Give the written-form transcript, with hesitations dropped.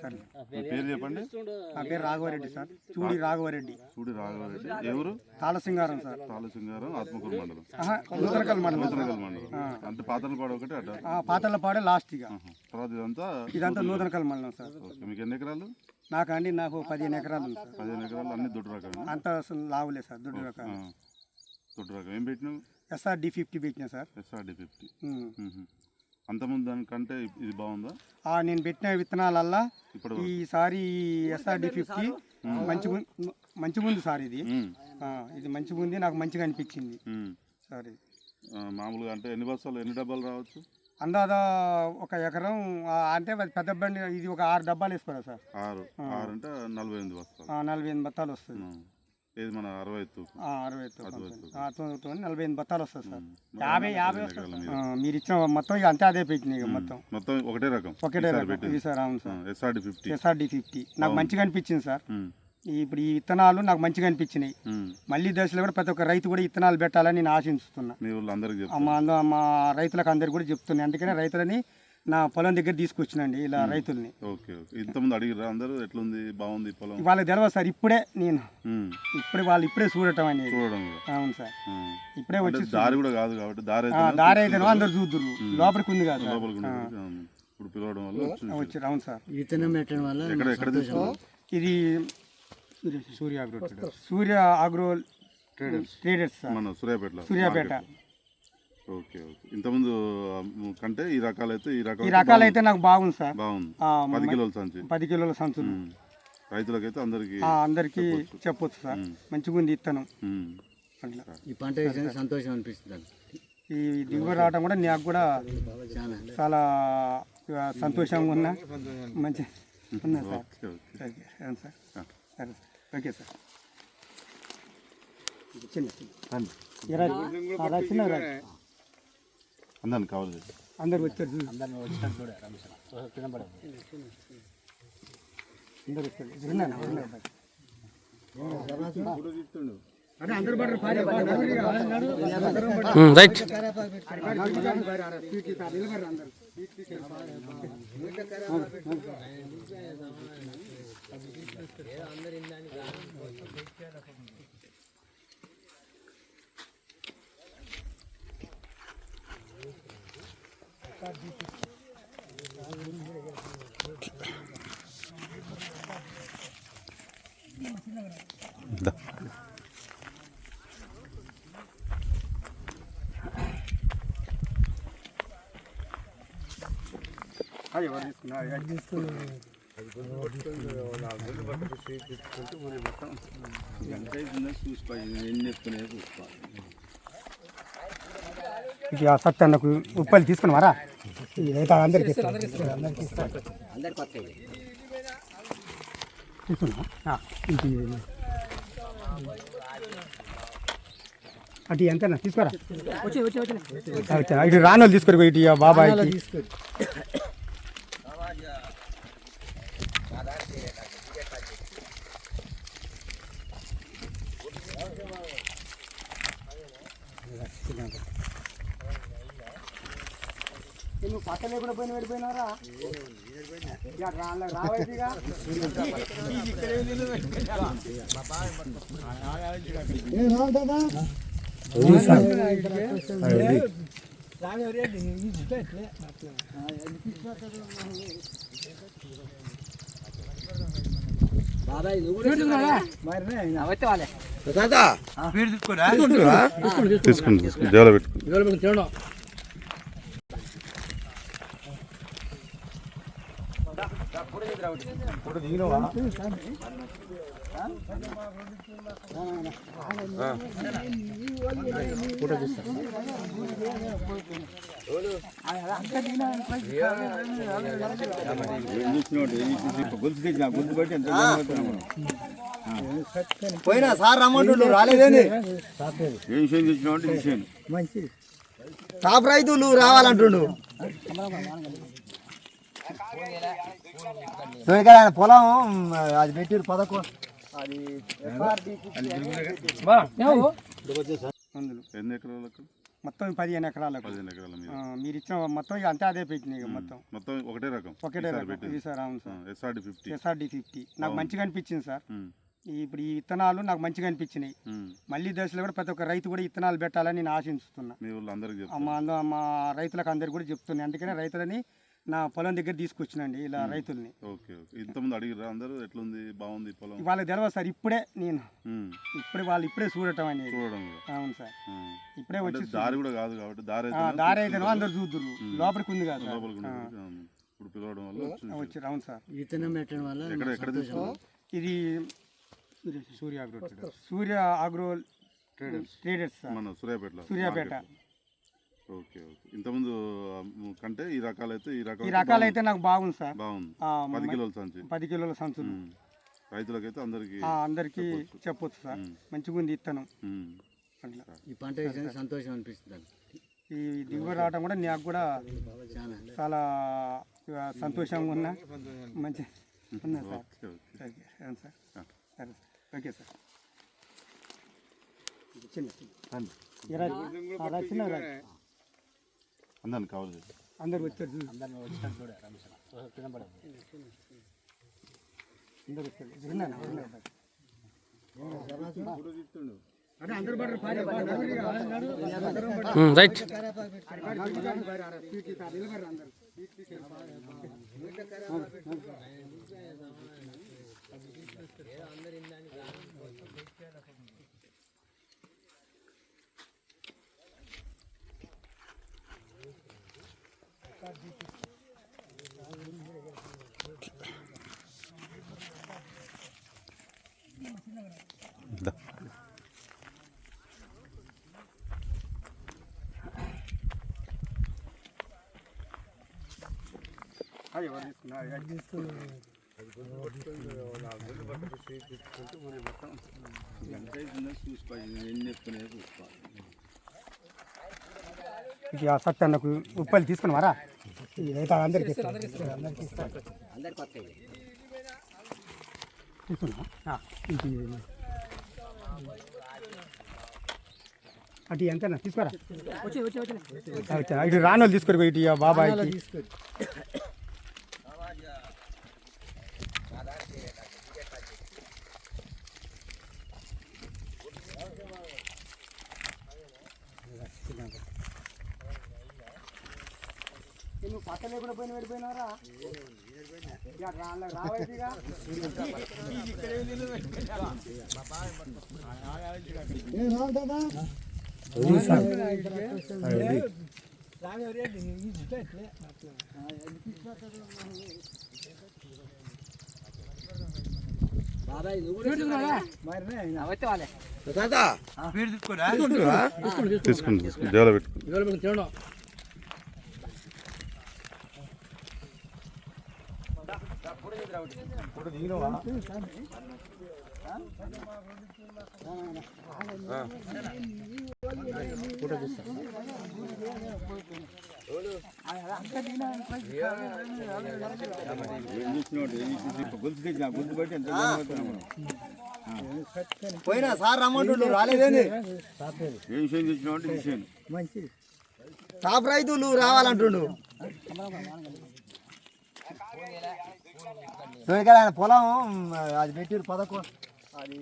సరే. మీ పేరు చెప్పండి. నా పేరు రాఘవరెడ్డి సార్. చూడి రాఘవరెడ్డి. చూడి రాఘవరెడ్డి. ఎవరు? తాళసింగారం సార్. తాళసింగారం, ఆత్మకూరు మండలం. నూతనకల్ మండలం. నూతనకల్ మండలం అంటే పాతలపాడు ఒకటి అట. పాతలపాడే లాస్ట్ ఇక. తర్వాత ఇదంతా నూతనకల్ మండలం సార్. మీకు ఎన్ని ఎకరాలు? నాకు 15 ఎకరాలు ఉంది సార్. 15 ఎకరాలు అన్ని దొడ్డు రకం. అంత అసలు లావులే సార్ దొడ్డు రకం. దొడ్డు రకం ఏం పెట్టినావు? SRD 50 పెట్టినా సార్. SRD 50. అంతకుముందు దానికంటే ఇది బాగుందా? నేను పెట్టిన విత్తనాలల్లా ఈసారి SRD 50 మంచిగా ఉంది సార్. ఇది మంచిగా ఉంది, నాకు మంచిగా అనిపించింది సార్. మామూలుగా అంటే ఎన్ని బస్తాలు, ఎన్ని డబ్బాలు రావచ్చు? అందాదా ఒక ఎకరం అంటే పెద్ద బండి ఇది ఒక 6 డబ్బాలు వేసుకోరా సార్. 6 అంటే 48 బస్తాలు. 48 బత్తాలు వస్తుంది. ఇది మన 60 48 బత్తాలు వస్తుంది సార్. 50 వస్తుంది. మీరు ఇచ్చిన మొత్తం ఇక అంతే అదే పెట్టినాయి మొత్తం ఒకటే రకం. ఇది సార్. అవును సార్. SRD 50 నాకు మంచిగా అనిపించింది సార్. ఇప్పుడు ఈ విత్తనాలు నాకు మంచిగా అనిపించినాయి. మళ్ళీ దశలో కూడా ప్రతి ఒక్క రైతు కూడా విత్తనాలు పెట్టాలని నేను ఆశిస్తున్నా. మా రైతులకు అందరికి కూడా చెప్తున్నాను. అందుకనే రైతులని నా పొలం దగ్గర తీసుకొచ్చినండి ఇలా రైతుల్ని. వాళ్ళకి తెలియదు సార్. ఇప్పుడే నేను వాళ్ళు చూడటం అనేది. అవును సార్. ఇప్పుడే వచ్చి దారి అయితే అందరు చూద్దురు, లోపలికి ఉంది కదా వచ్చారు. అవును సార్. ఇది సూర్య అగ్రో ట్రేడర్స్ సూర్యాపేట. ఓకే. ఇంతకుముందు కంటే ఈ రకాలైతే నాకు బాగుంది సార్. బాగుంది. 10 కిలోల సంచి. 10 కిలోల సంచులు రైతులకైతే అందరికి చెప్పొచ్చు సార్. మంచిగా ఉంది ఇత్తనం. అట్లా ఈ పంట సంతోషం అనిపిస్తుంది. ఈ దిగుబడి రావడం కూడా నాకు కూడా చాలా సంతోషంగా ఉన్నా. మంచి ఉన్నా సార్. అవును సార్. సరే. Okay sir. చిన్న అందరికి కావాలి. అందరు వచ్చారు. అందరు రైట్. సత్యన్నకు ఉప్పలు తీసుకున్నారా? అందరికి అటు ఎంతనా తీసుకోరా. ఇటు రానోళ్ళు తీసుకోరు. ఇటు బాబాయ్ నువ్వు పట్ట లేకుండా పోయిన వెళ్ళిపోయినారా? రావైతేగా పోయినా సార్ రమ్మంటుండు రాలేదేంది? టాప్ రైతులు రావాలంటుండు. పొలం అది పెట్టిరు 11. ఎన్ని ఎకరాలకు? మొత్తం 15 ఎకరాలకు 15 ఎకరాల మీద మీరు ఇచ్చిన మొత్తం ఇక అంతే అదే పెట్టినాయి ఇక మొత్తం మొత్తం ఒకటే రకం ఒకటే రకం ఇది సార్. అవును సార్, SRD 50. SRD 50 నాకు మంచిగా అనిపించింది సార్. ఇప్పుడు ఈ విత్తనాలు నాకు మంచిగా అనిపించినాయి. మళ్ళీ దశలో కూడా ప్రతి ఒక్క రైతు కూడా విత్తనాలు పెట్టాలని నేను ఆశిస్తున్నా. మీ ఊళ్ళో అందరికీ మా రైతులకు అందరికి కూడా చెప్తున్నాను. అందుకనే రైతులని నా పొలం దగ్గర తీసుకొచ్చినండి ఇలా రైతుల్ని. Okay okay. ఇంతకుముందు అడిగిరా అందరూ ఎట్లుంది బాగుంది పొలం? వాళ్ళకి తెలియదు సార్, ఇప్పుడే నేను వాళ్ళు ఇప్పుడే చూడటం అనేది. చూడడం అవును సార్, ఇప్పుడే వచ్చి దారి కూడా కాదు కాబట్టి దారి అయితే అందరు చూద్దురు, లోపలికి ఉంది కదా ఇప్పుడు పిలవడం వల్ల వచ్చారు. అవును సార్, విత్తనం పెట్టడం వల్ల ఎక్కడ ఇది సూర్య ఆగ్రో ట్రేడర్స్ సార్, మన సూర్యాపేట. Okay okay. ఇంతకుముందు కంటే ఈ రకాలైతే ఈ రకాలైతే నాకు బాగుంది సార్. బాగుంది. 10 కిలోల సంచి, 10 కిలోల సంచులు రైతులకైతే అందరికి చెప్పొచ్చు సార్. మంచిగా ఉంది ఇత్తనం. అట్లా ఈ పంట వేసిన సంతోషం అనిపిస్తుంది. ఈ దిగుబడి రావడం కూడా నాకు కూడా చాలా సంతోషంగా ఉన్నా. మంచి ఉన్నా సార్. అవును సార్, సరే ఓకే సార్. చిన్న అందరికి కావాలి, అందరు వచ్చారు రైట్. సత్యన్నకు ఉప్పలు తీసుకున్నారా? ఇదైతే అందరికి అటు ఎంతనా తీసుకోరా. ఇటు రానోళ్ళు తీసుకోరు, ఇటు బాబాయ్ నువ్వు పక్క లేకుండా పోయిన వెళ్ళిపోయినారా? రావైతేగా తీసుకుని జోలో పెట్టుకుని పోయినా సార్ రమ్మంటుండు రాలేదేంది? మంచి టాప్ రైతులు రావాలంటుండు. పొలం అది పెట్టిరు 11 అది